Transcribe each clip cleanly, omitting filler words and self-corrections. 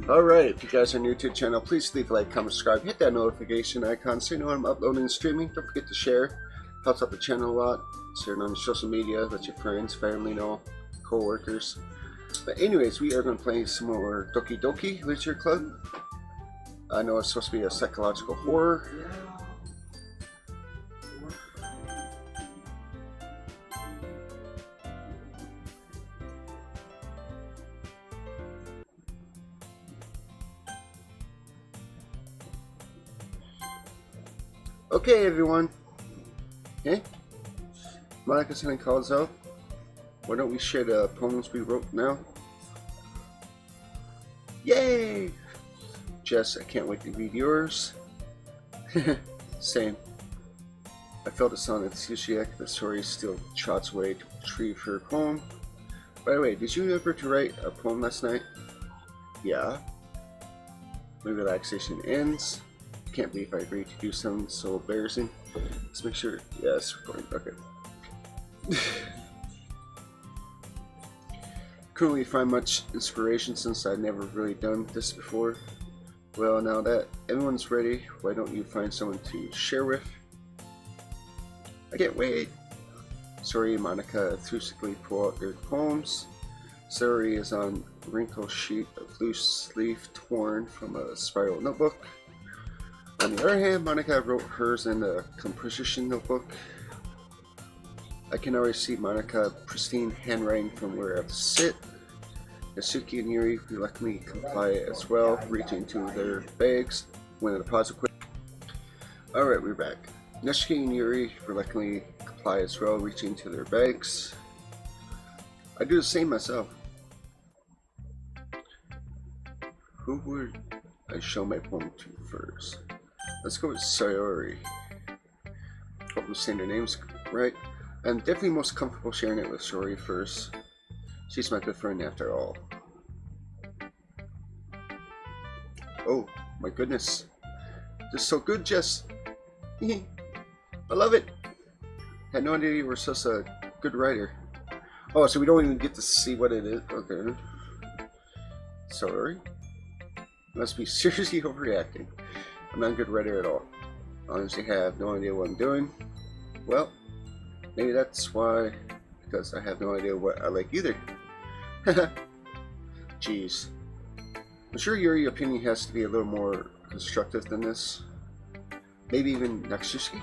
Alright, if you guys are new to the channel, please leave a like, comment, subscribe, hit that notification icon so you know when I'm uploading and streaming. Don't forget to share, helps out the channel a lot. Share it on your social media, let your friends, family know, co-workers. But anyways, we are going to play some more Doki Doki Literature Club. I know it's supposed to be a psychological horror. Okay, everyone. Okay. Monica sending calls out. Why don't we share the poems we wrote now? Yay! Jess, I can't wait to read yours. Same. I felt a song at Sushiek. The story still trots away to retrieve her poem. By the way, did you ever write a poem last night? Yeah. My relaxation ends. Can't believe I agreed to do something so embarrassing. Let's make sure. Yeah, it's recording. Okay. Couldn't really find much inspiration since I'd never really done this before. Well, now that everyone's ready, why don't you find someone to share with? I can't wait. Sorry, Monica enthusiastically pull out their poems. Sorry is on a wrinkled sheet of loose leaf torn from a spiral notebook. On the other hand, Monica wrote hers in a composition notebook. I can already see Monica pristine handwriting from where I sit. Yasuki and Yuri reluctantly comply as well, reaching to their bags when the pause quit. Alright, we're back. Yasuki and Yuri reluctantly comply as well, reaching to their bags. I do the same myself. Who would I show my poem to first? Let's go with Sayori. Hope I'm saying their names right. I'm definitely most comfortable sharing it with Sayori first. She's my good friend after all. Oh my goodness. This is so good, Jess. I love it. Had no idea you were such a good writer. Oh, so we don't even get to see what it is. Okay. Sayori? Must be seriously overreacting. I'm not a good writer at all. Honestly, have no idea what I'm doing. Well, maybe that's why, because I have no idea what I like either. Jeez. I'm sure your opinion has to be a little more constructive than this. Maybe even Natsuki?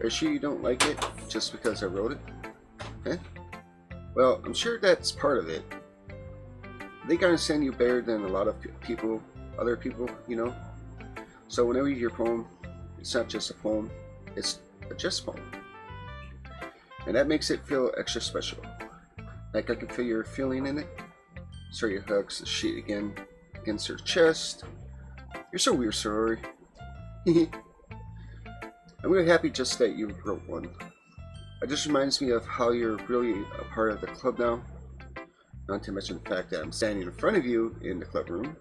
Are you sure you don't like it just because I wrote it? Eh? Well, I'm sure that's part of it. They gotta understand you better than a lot of people, other people, you know? So when I read your poem, it's not just a poem, it's a just poem. And that makes it feel extra special. Like I can feel your feeling in it. Sorry, hugs the sheet again against her chest. You're so weird, Sayori. I'm really happy just that you wrote one. It just reminds me of how you're really a part of the club now. Not to mention the fact that I'm standing in front of you in the club room.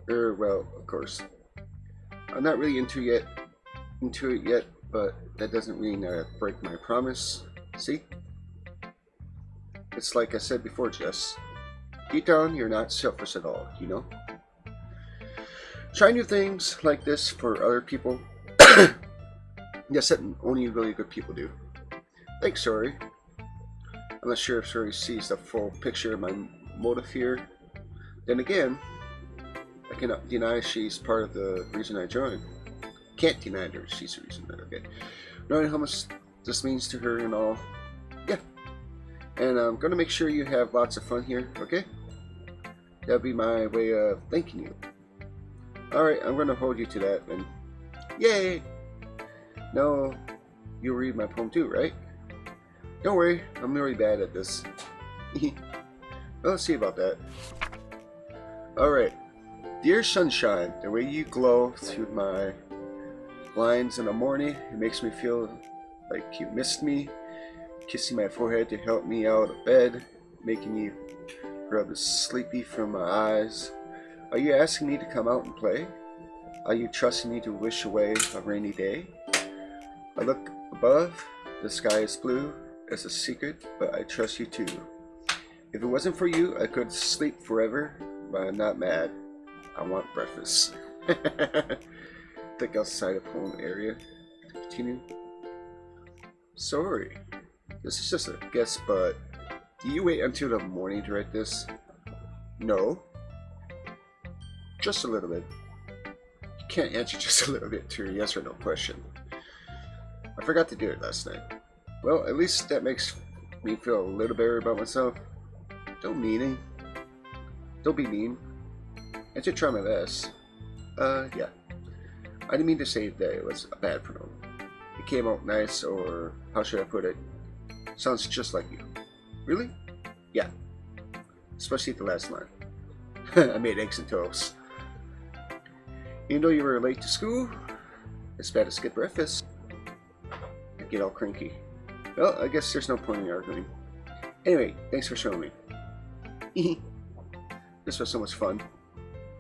Well, of course. I'm not really into it yet, but that doesn't mean that I break my promise. See? It's like I said before, Jess. Deep down, you're not selfish at all, you know? Try new things like this for other people. Yes, that only really good people do. Thanks, Sayori. I'm not sure if Sayori sees the full picture of my motive here. Then again, I cannot deny she's part of the reason I joined. Can't deny her, she's the reason. Okay. Knowing how much this means to her and all. Yeah. And I'm gonna make sure you have lots of fun here, okay? That'll be my way of thanking you. Alright, I'm gonna hold you to that then. Yay! No, you'll read my poem too, right? Don't worry, I'm really bad at this. Well, let's see about that. Alright. Dear sunshine, the way you glow through my blinds in the morning, it makes me feel like you missed me. Kissing my forehead to help me out of bed, making me rub the sleepy from my eyes. Are you asking me to come out and play? Are you trusting me to wish away a rainy day? I look above, the sky is blue, it's a secret, but I trust you too. If it wasn't for you, I could sleep forever. but I'm not mad. I want breakfast. Think outside the poem area. Continue. Sorry, this is just a guess, but do you wait until the morning to write this? No. Just a little bit. You can't answer just a little bit to a yes or no question. I forgot to do it last night. Well, at least that makes me feel a little better about myself. Don't be mean. I should try my best. Yeah. I didn't mean to say that it was a bad pronoun. It came out nice, or how should I put it? Sounds just like you. Really? Yeah. Especially the last line. I made eggs and toast. Even though you were late to school, it's bad to skip breakfast. I get all cranky. Well, I guess there's no point in arguing. Anyway, thanks for showing me. This was so much fun.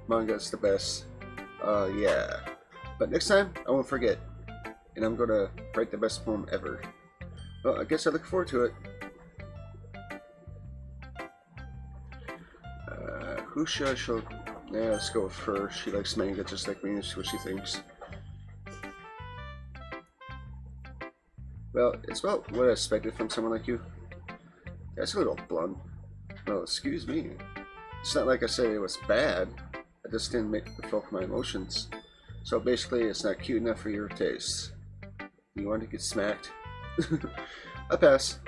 Manga's the best. Yeah. But next time, I won't forget. And I'm gonna write the best poem ever. Well, I guess I look forward to it. Who should I show? Yeah, let's go with her. She likes manga just like me, see what she thinks. Well, it's about what I expected from someone like you. That's a little blunt. Well, excuse me. It's not like I said it was bad. I just didn't make the feel my emotions. So basically, it's not cute enough for your taste. You want to get smacked? I pass.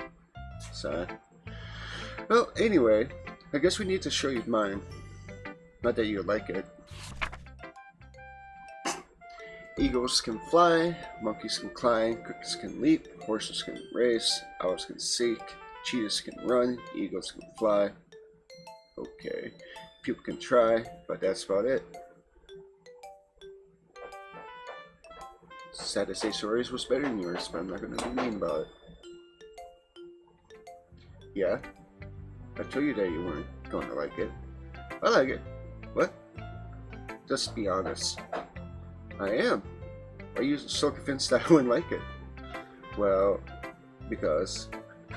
Sorry. Well, anyway, I guess we need to show you mine. Not that you like it. Eagles can fly, monkeys can climb, crickets can leap, horses can race, owls can seek, cheetahs can run, eagles can fly. Okay, people can try, but that's about it. Sad to say Sori's was better than yours, but I'm not going to be mean about it. Yeah? I told you that you weren't going to like it. I like it. What? Just be honest. I am. Why are you so convinced that I wouldn't like it? Well, because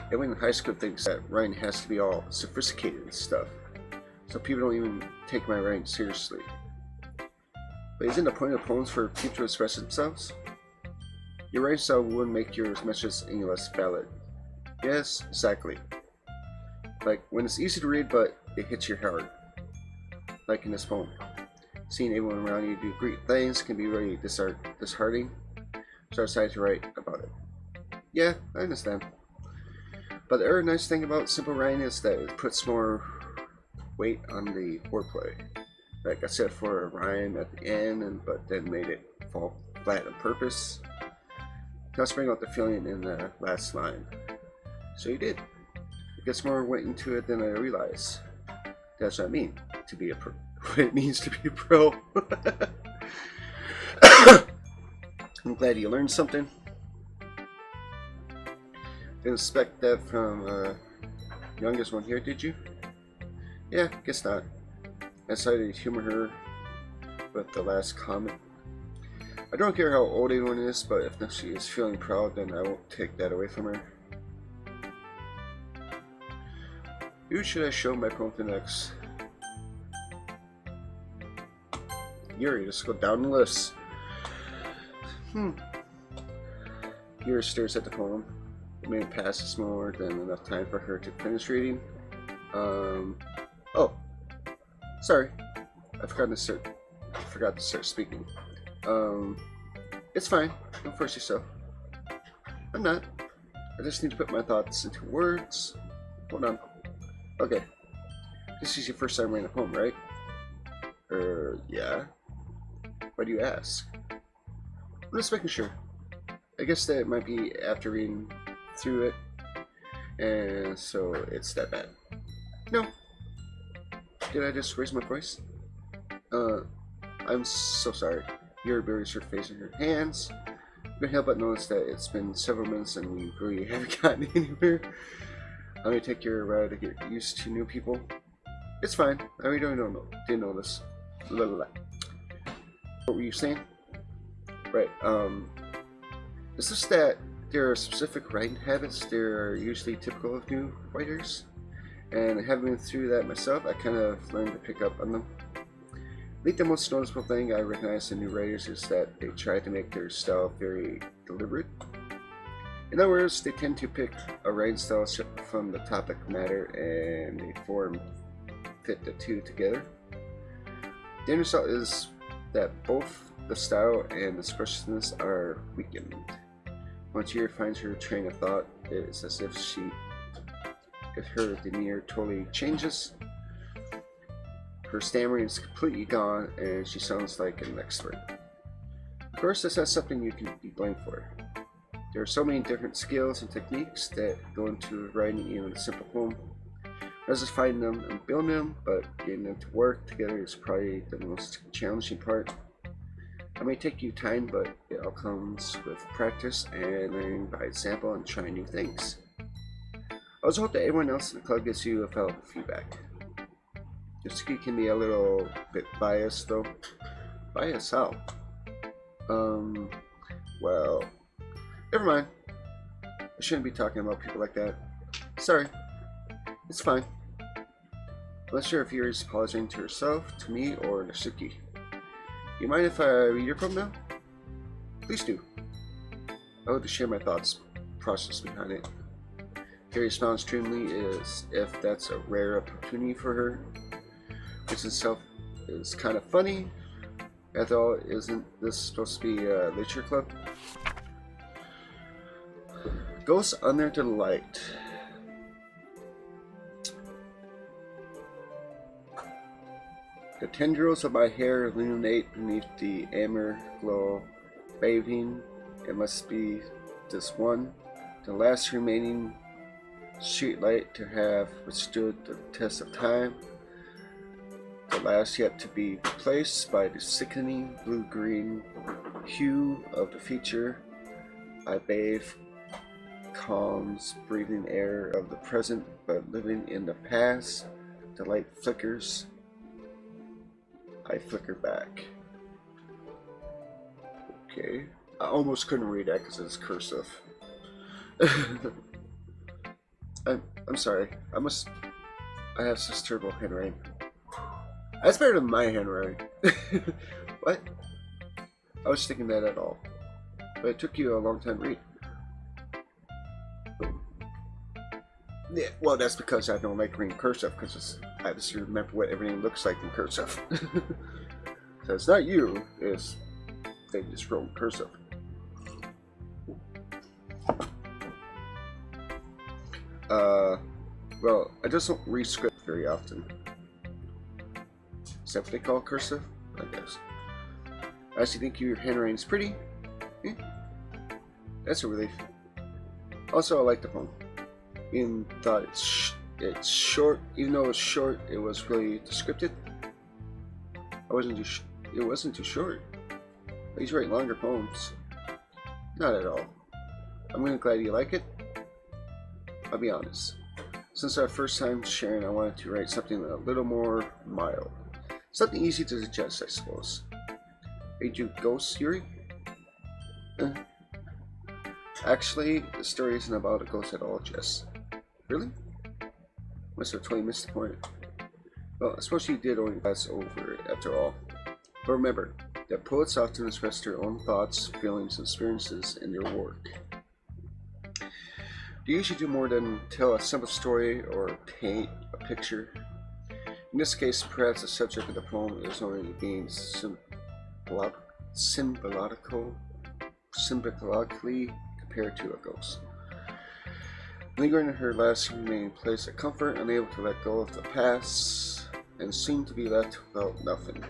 everyone in high school thinks that writing has to be all sophisticated and stuff. So people don't even take my writing seriously. But isn't the point of poems for people to express themselves? Your writing style wouldn't make your messages any less valid. Yes, exactly. Like when it's easy to read but it hits your heart. Like in this poem. Seeing everyone around you do great things can be really disheartening. So I decided to write about it. Yeah, I understand. But the other nice thing about simple writing is that it puts more weight on the wordplay. Like I said for a rhyme at the end, but then made it fall flat on purpose. Let's bring out the feeling in the last line. So you did. It gets more weight into it than I realized. That's what I mean, to be a pro. What it means to be a pro. I'm glad you learned something. Didn't expect that from youngest one here, did you? Yeah, guess not. I decided to humor her with the last comment. I don't care how old anyone is, but if she is feeling proud, then I won't take that away from her. Who should I show my poem to next? Yuri, just go down the list. Yuri stares at the poem. It may pass more than enough time for her to finish reading. Oh, sorry, I forgot to start speaking. It's fine. Don't force yourself. I'm not. I just need to put my thoughts into words. Hold on. Okay. This is your first time writing a poem, right? Yeah. Why do you ask? I'm just making sure. I guess that it might be after reading through it, and so it's that bad. No. Did I just raise my voice? I'm so sorry. Yuri buries her face in her hands. I couldn't help but notice that it's been several minutes and we really haven't gotten anywhere. Let me take your ride to get used to new people. It's fine. I really didn't notice. La la la. What were you saying? Right. It's just that there are specific writing habits that are usually typical of new writers, and having been through that myself, I kind of learned to pick up on them. I think the most noticeable thing I recognize in new writers is that they try to make their style very deliberate. In other words, they tend to pick a writing style from the topic matter and they fit the two together. The end result is that both the style and the expressiveness are weakened. Once Yuri finds her train of thought, it's as if her demeanor totally changes. Her stammering is completely gone and she sounds like an expert. Of course, this is something you can be blamed for. There are so many different skills and techniques that go into writing even a simple poem. Not just finding them and building them, but getting them to work together is probably the most challenging part. It may take you time, but it all comes with practice and learning by example and trying new things. I also hope that everyone else in the club gives you a valuable feedback. This can be a little bit biased though. Biased how? Well, never mind. I shouldn't be talking about people like that. Sorry. It's fine. I'm not sure if you're apologizing to herself, to me, or Natsuki. You mind if I read your poem now? Please do. I would like to share my thoughts, process behind it. Carrie smiles extremely as if that's a rare opportunity for her, which itself is kind of funny. After all, isn't this supposed to be a literature club? Ghosts under the light. The tendrils of my hair illuminate beneath the amber glow, bathing. It must be this one, the last remaining streetlight to have withstood the test of time, the last yet to be replaced by the sickening blue-green hue of the feature. I bathe calms, breathing air of the present, but living in the past. The light flickers. I flicker back. Okay. I almost couldn't read that because it's cursive. I'm sorry. I have such terrible handwriting. That's better than my handwriting. What? I was thinking that at all. But it took you a long time to read. Yeah, well, that's because I don't like reading cursive, because I just remember what everything looks like in cursive. So it's not you, it's they just wrote in cursive. Well, I just don't read script very often. Is that what they call cursive? I guess. I actually think your handwriting is pretty. That's a relief. Also, I like the poem. Even thought it's short. Even though it's short, it was really descriptive. It wasn't too short. He's writing longer poems. Not at all. I'm really glad you like it. I'll be honest. Since our first time sharing, I wanted to write something a little more mild. Something easy to digest, I suppose. Read you ghosts, Yuri? Actually, the story isn't about a ghost at all, Jess. Really? Must have totally missed the point. Well, I suppose you did only pass over it after all. But remember, that poets often express their own thoughts, feelings, and experiences in their work. They usually do more than tell a simple story or paint a picture. In this case, perhaps the subject of the poem is only being symbolically compared to a ghost. Lingering in her last remaining place of comfort, unable to let go of the past, and seem to be left without nothing.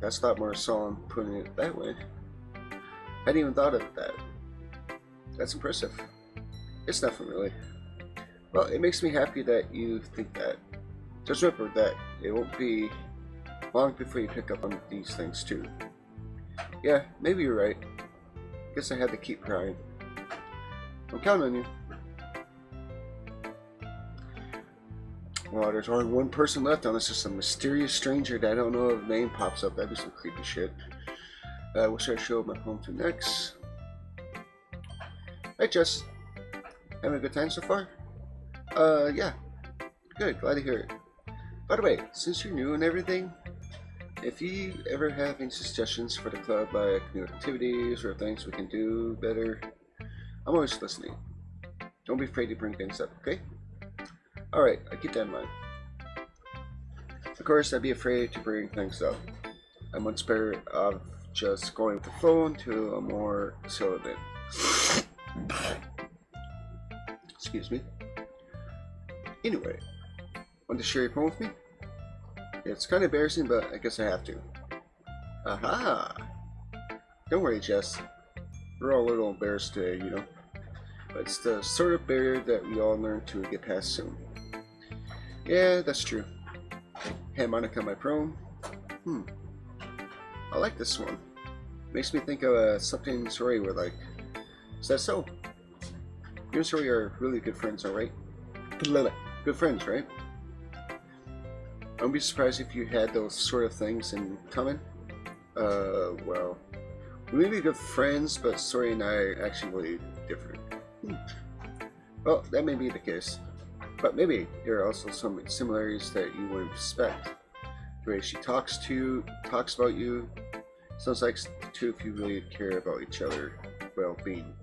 That's a lot more solemn putting it that way. I hadn't even thought of that. That's impressive. It's nothing really. Well, it makes me happy that you think that. Just remember that it won't be long before you pick up on these things too. Yeah, maybe you're right. Guess I had to keep trying. I'm counting on you. Well, there's only one person left unless there's some mysterious stranger that I don't know if the name pops up. That'd be some creepy shit. What should I show my home to next? Hey Jess. Having a good time so far? Yeah. Good, glad to hear it. By the way, since you're new and everything, if you ever have any suggestions for the club, like new activities or things we can do better, I'm always listening. Don't be afraid to bring things up, okay? Alright, I keep that in mind. Of course, I'd be afraid to bring things up. I'm much better of just going with the flow into a more celibate. Excuse me. Anyway, want to share your poem with me? It's kind of embarrassing, but I guess I have to. Aha! Don't worry, Jess. We're all a little embarrassed today, you know. But it's the sort of barrier that we all learn to get past soon. Yeah, that's true. Harmonica, my poem. I like this one. Makes me think of something Sori would like. Is that so? You and Sori are really good friends, alright? Good friends, right? I wouldn't be surprised if you had those sort of things in common. Well, we may be good friends, but Sori and I are actually really different. Well, that may be the case. But maybe there are also some similarities that you wouldn't expect. The way she talks about you, sounds like the two of you really care about each other's well-being.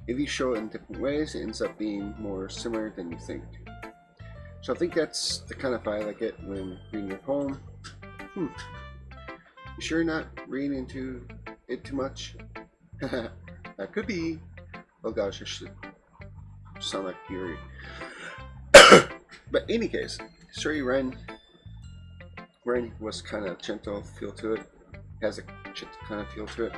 If you show it in different ways, it ends up being more similar than you think. So I think that's the kind of vibe I get when reading your poem. You sure not reading into it too much? That could be. Oh gosh, I should sound like Yuri. But in any case, Suri Ren was kind of gentle feel to it. Has a gentle kind of feel to it.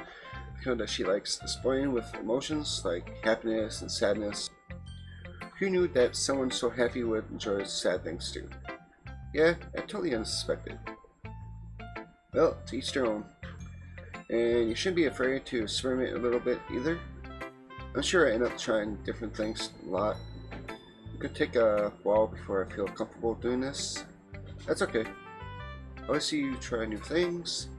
Kind that she likes displaying with emotions like happiness and sadness. Who knew that someone so happy would enjoy sad things too? Yeah, I totally unsuspected. Well, to each their own. And you shouldn't be afraid to experiment a little bit either. I'm sure I end up trying different things a lot. It could take a while before I feel comfortable doing this. That's okay. I always see you try new things.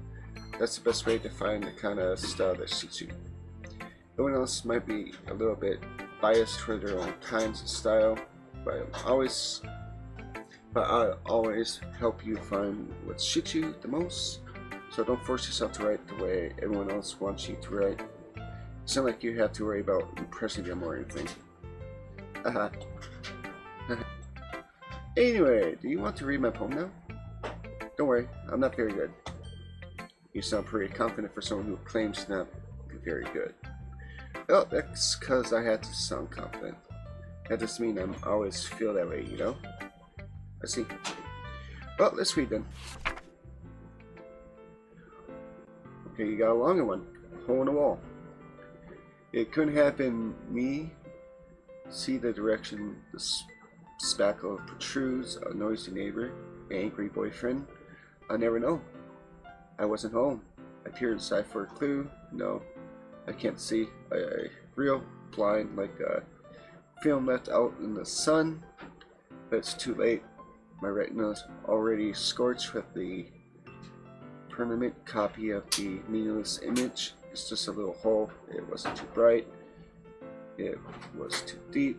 That's the best way to find the kind of style that suits you. Everyone else might be a little bit biased for their own kinds and style, but I'll always help you find what suits you the most. So don't force yourself to write the way everyone else wants you to write. It's not like you have to worry about impressing them or anything. Anyway, do you want to read my poem now? Don't worry, I'm not very good. You sound pretty confident for someone who claims to not be very good. Well, that's because I had to sound confident. That doesn't mean I'm always feel that way, you know? I see. Well, let's read then. Okay, you got a longer one. Hole in the wall. It couldn't have been me. See the direction the spackle protrudes, a noisy neighbor, an angry boyfriend. I'll never know. I wasn't home. I peered inside for a clue. No, I can't see. I real blind like a film left out in the sun. But it's too late. My retina's already scorched with the permanent copy of the meaningless image. It's just a little hole. It wasn't too bright. It was too deep.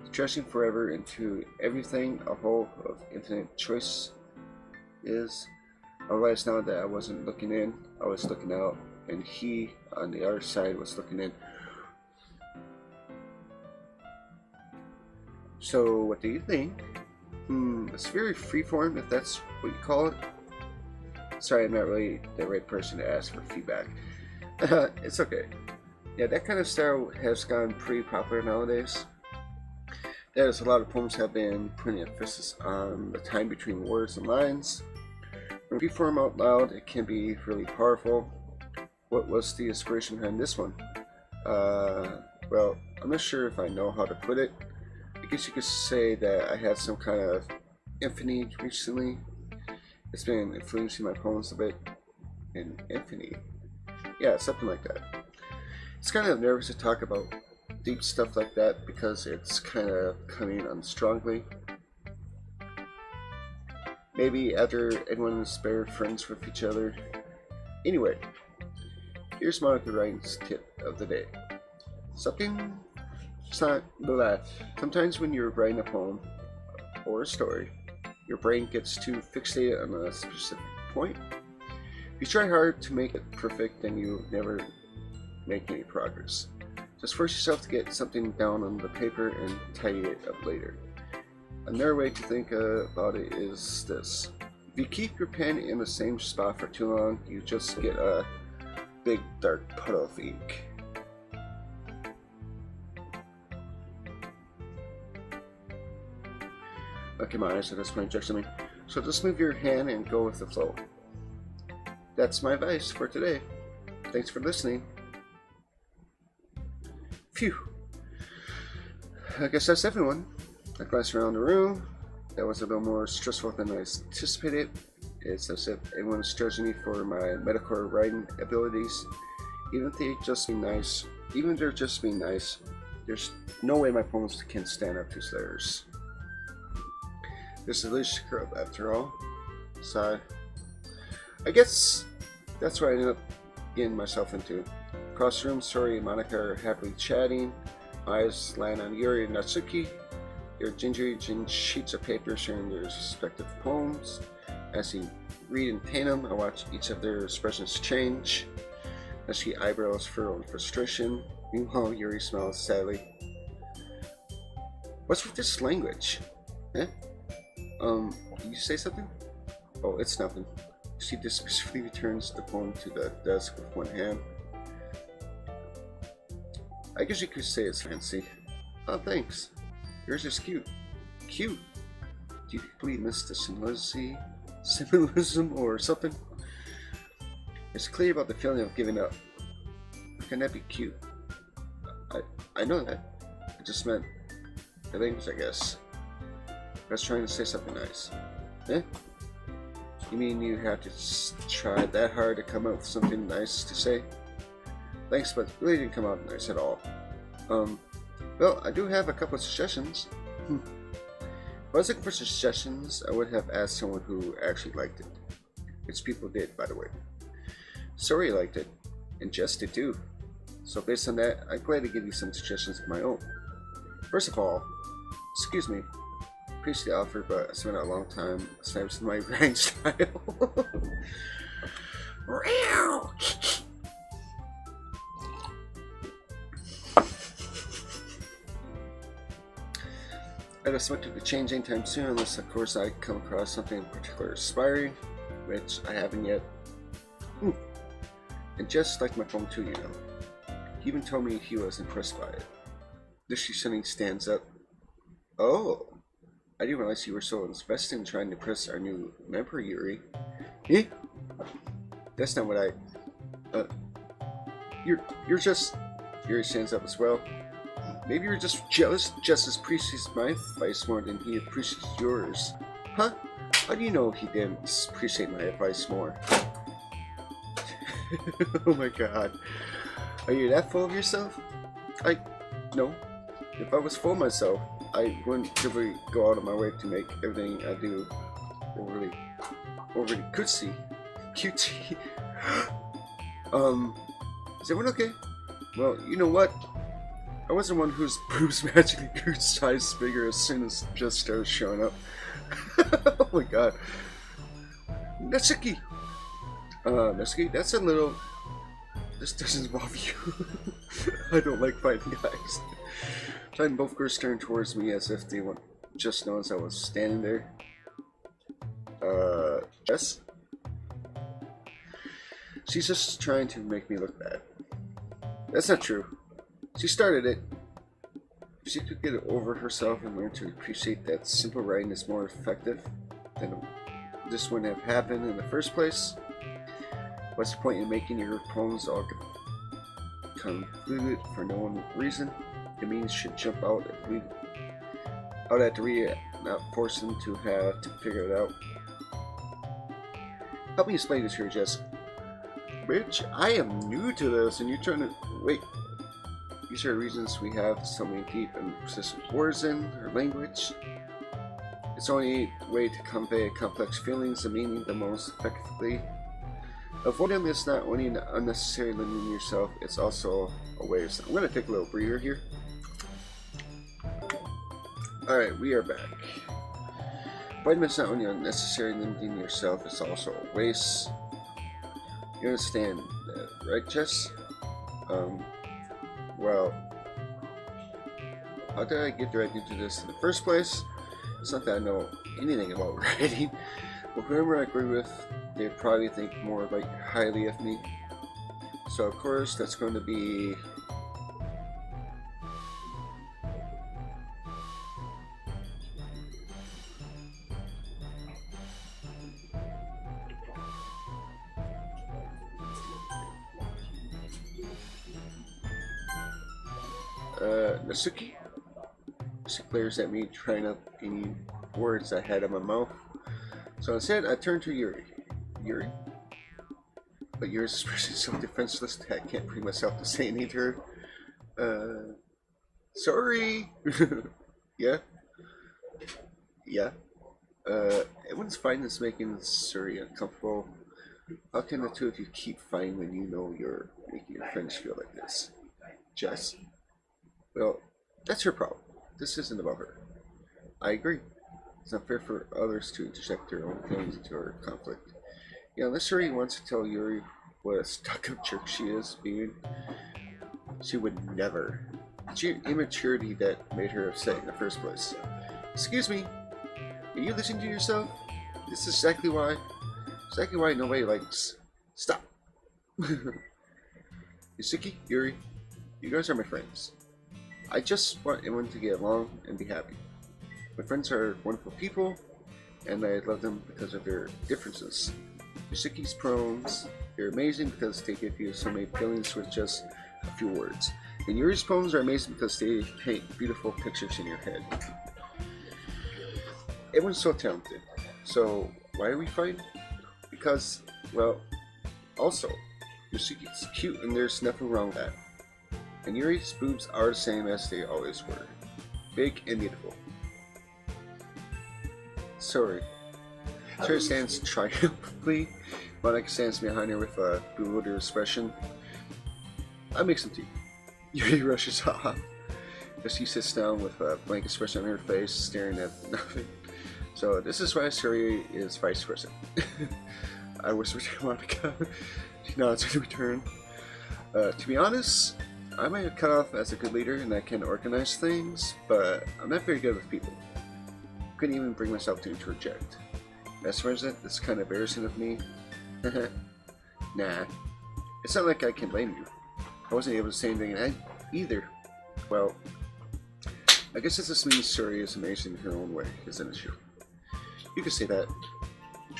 Stretching forever into everything a hole of infinite choice is. I realized now that I wasn't looking in, I was looking out, and he on the other side was looking in. So what do you think? It's very freeform, if that's what you call it. Sorry, I'm not really the right person to ask for feedback. It's okay. Yeah, that kind of style has gone pretty popular nowadays. That is, a lot of poems have been putting emphasis on the time between words and lines. When you perform out loud, it can be really powerful. What was the inspiration behind this one? Well, I'm not sure if I know how to put it. I guess you could say that I had some kind of epiphany recently. It's been influencing my poems a bit. An epiphany. Yeah, something like that. It's kind of nervous to talk about deep stuff like that because it's kind of coming on strongly. Maybe after everyone is better friends with each other. Anyway, here's Monica Ryan's tip of the day. Sometimes when you're writing a poem or a story, your brain gets too fixated on a specific point. If you try hard to make it perfect, then you never make any progress. Just force yourself to get something down on the paper and tidy it up later. Another way to think about it is this. If you keep your pen in the same spot for too long, you just get a big dark puddle of ink. Okay, my eyes are just playing tricks on me. So just move your hand and go with the flow. That's my advice for today. Thanks for listening. Phew. I guess that's everyone. I glanced around the room. That was a little more stressful than I anticipated. It's as if everyone's judging me for my medical writing abilities. Even if they're just being nice, there's no way my poems can stand up to theirs. This is a delicious girl after all. So I guess that's what I ended up getting myself into. Across the room, Sori and Monica are happily chatting. My eyes land on Yuri and Natsuki. Their gingery sheets of paper sharing their respective poems. As you read and paint them, I watch each of their expressions change. Natsuki eyebrows furrow in frustration. Meanwhile, Yuri smiles sadly. What's with this language? Eh? Did you say something? Oh, it's nothing. She dismissively returns the poem to the desk with one hand. I guess you could say it's fancy. Oh, thanks. Yours is cute. Cute? Do you completely miss the symbolism or something? It's clear about the feeling of giving up. How can that be cute? I know that. I just meant the language, I guess. I was trying to say something nice. Eh? You mean you have to try that hard to come up with something nice to say? Thanks, but it really didn't come out nice at all. Well, I do have a couple of suggestions. If I was looking for suggestions, I would have asked someone who actually liked it. Which people did, by the way. Sori liked it, and Jess did too. So based on that, I'm glad to give you some suggestions of my own. First of all, excuse me, appreciate the offer, but I spent a long time establishing my writing style. I don't expect it to change anytime soon, unless of course I come across something particularly inspiring, which I haven't yet. And just like my poem too, you know. He even told me he was impressed by it. This suddenly stands up. Oh, I didn't realize you were so invested in trying to impress our new member, Yuri. Eh? That's not what I... You're just... Yuri stands up as well. Maybe you're just jealous. Justice appreciates my advice more than he appreciates yours. Huh? How do you know he didn't appreciate my advice more? Oh my god. Are you that full of yourself? No. If I was full of myself, I wouldn't really go out of my way to make everything I do overly cutesy. Cutesy. Is everyone okay? Well, you know what? I wasn't one whose boobs magically grew size bigger as soon as just started showing up. Oh my god. Natsuki! Natsuki, that's a little... This doesn't involve you. I don't like fighting guys. Time both girls turned towards me as if they just noticed I was standing there. Jess? She's just trying to make me look bad. That's not true. She started it. If she could get it over herself and learn to appreciate that simple writing is more effective, then this wouldn't have happened in the first place. What's the point in making your poems all convoluted for no reason? The means should jump out at the reader, not force them to have to figure it out. Help me explain this here, Jess. Bitch, I am new to this, and you're trying to... Wait. These are reasons we have so many deep and persistent words in our language. It's the only way to convey complex feelings and meaning the most effectively. Avoiding is not only unnecessary limiting yourself, it's also a waste. I'm going to take a little breather here. Alright, we are back. Vitamins not only unnecessary, limiting yourself is also a waste. You understand that, right, Jess? Well, how did I get dragged into this in the first place? It's not that I know anything about writing, but whoever I agree with, they probably think more like highly of me. So of course, that's going to be Nasuki. She glares at me, trying up any words I had in my mouth. So instead, I turned to Yuri. Yuri? But Yuri's expressing so defenseless that I can't bring myself to say anything to her. Sorry! Yeah? Yeah? Everyone's fine is making Suri uncomfortable. How can the two of you keep fine when you know you're making your friends feel like this? Jess? Well, that's her problem. This isn't about her. I agree. It's not fair for others to interject their own feelings into our conflict. Yeah, unless Yuri wants to tell Yuri what a stuck-up jerk she is being, she would never. It's your immaturity that made her upset in the first place. Excuse me, are you listening to yourself? This is exactly why nobody likes. Stop. Yusuke, Yuri, you guys are my friends. I just want everyone to get along and be happy. My friends are wonderful people, and I love them because of their differences. Yusuke's poems, they're amazing because they give you so many feelings with just a few words. And Yuri's poems are amazing because they paint beautiful pictures in your head. Everyone's so talented. So why are we fighting? Because, well, also, Yusuke's cute and there's nothing wrong with that. And Yuri's boobs are the same as they always were. Big and beautiful. Sorry. Sarah stands triumphantly. Monica stands behind her with a bewildered expression. I make some tea. Yuri rushes off as she sits down with a blank expression on her face, staring at nothing. So this is why Suri is vice president. I whisper to Monica. She nods in return. To be honest, I might have cut off as a good leader and I can organize things, but I'm not very good with people. Couldn't even bring myself to interject. As president, it's kind of embarrassing of me. Nah, it's not like I can blame you. I wasn't able to say anything either. Well, I guess this just means Suri is amazing in her own way, isn't it? You could say that.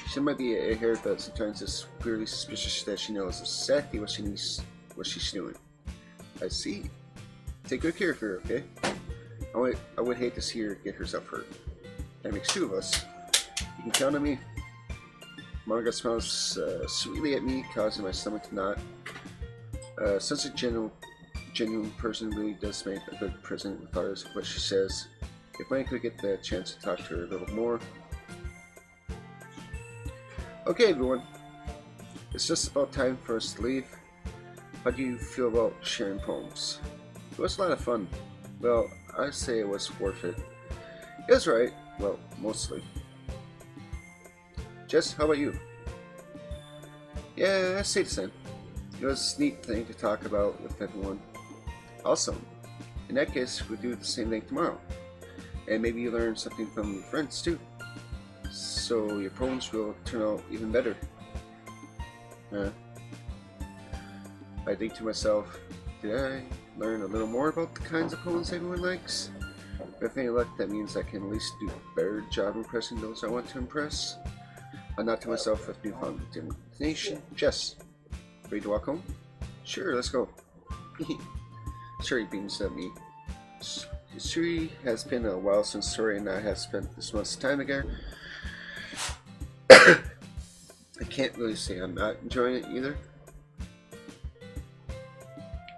She might be a hair, but sometimes it's clearly suspicious that she knows exactly what she's doing. I see. Take good care of her, okay? I would hate to see her get herself hurt. That makes two of us. You can count on me. Monica smiles sweetly at me, causing my stomach to knot. Since a genuine person really does make a good president regardless of what she says. If I could get the chance to talk to her a little more. Okay, everyone. It's just about time for us to leave. How do you feel about sharing poems? It was a lot of fun. Well, I say it was worth it. It was right. Well, mostly. Jess, how about you? Yeah, I say the same. It was a neat thing to talk about with everyone. Awesome. In that case, we'll do the same thing tomorrow. And maybe you learn something from your friends too. So your poems will turn out even better. I think to myself, did I learn a little more about the kinds of poems everyone likes? With any luck, that means I can at least do a better job impressing those I want to impress. I nod to myself with newfound determination. Jess, ready to walk home? Sure, let's go. Suri beams at me. Suri has been a while since Suri and I have spent this much time together. I can't really say I'm not enjoying it either.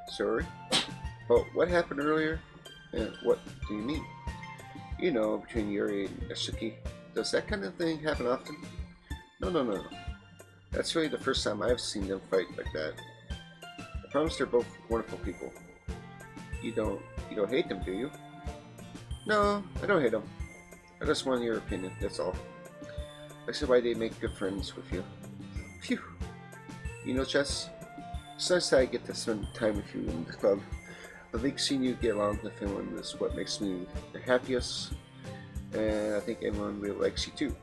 Sorry? Well, what happened earlier? And what do you mean? You know, between Yuri and Nasuki. Does that kind of thing happen often? No. That's really the first time I've seen them fight like that. I promise they're both wonderful people. You don't hate them, do you? No, I don't hate them. I just want your opinion, that's all. I see why they make good friends with you. Phew. You know, Chess, it's nice that I get to spend time with you in the club. I think seeing you get along with everyone is what makes me the happiest, and I think everyone really likes you too.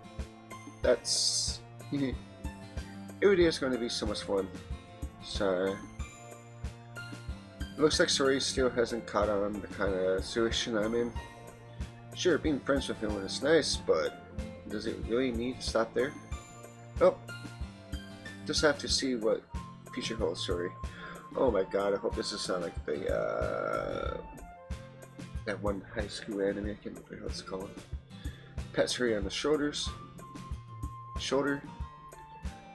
That's... every day is going to be so much fun. So... it looks like Sori still hasn't caught on the kind of situation I'm in. Sure, being friends with everyone is nice, but does it really need to stop there? Well, just have to see what future holds, Sori. Oh my god, I hope this is not like the, that one high school anime, I can't remember what it's called. Pats Sori on the shoulder.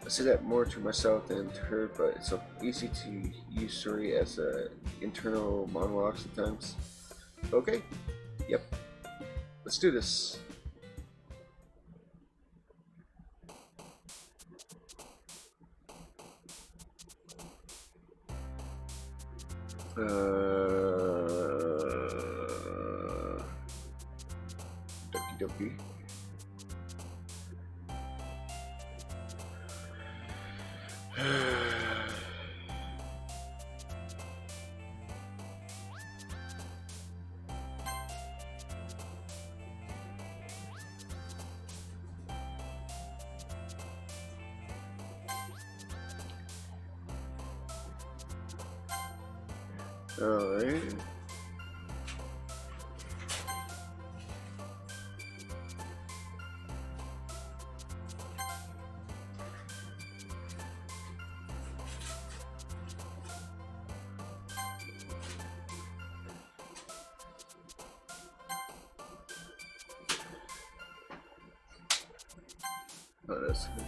I say that more to myself than to her, but it's so easy to use Sori as an internal monologue sometimes. Okay, yep, let's do this. Doki. Alright. Oh, that's good.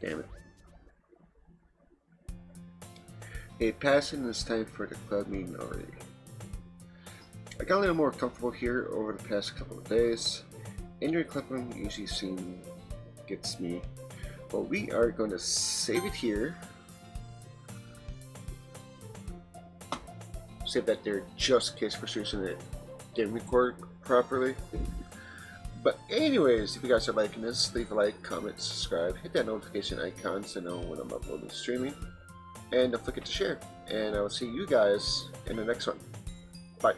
Damn it. Hey, passing, it's time for the club meeting already. I got a little more comfortable here over the past couple of days. Entering club room usually gets me. But we are going to save it here. Save that there just in case for some reason it didn't record properly. But anyways, if you guys are liking this, leave a like, comment, subscribe, hit that notification icon to know when I'm uploading streaming. And don't forget to share. And I will see you guys in the next one. Bye.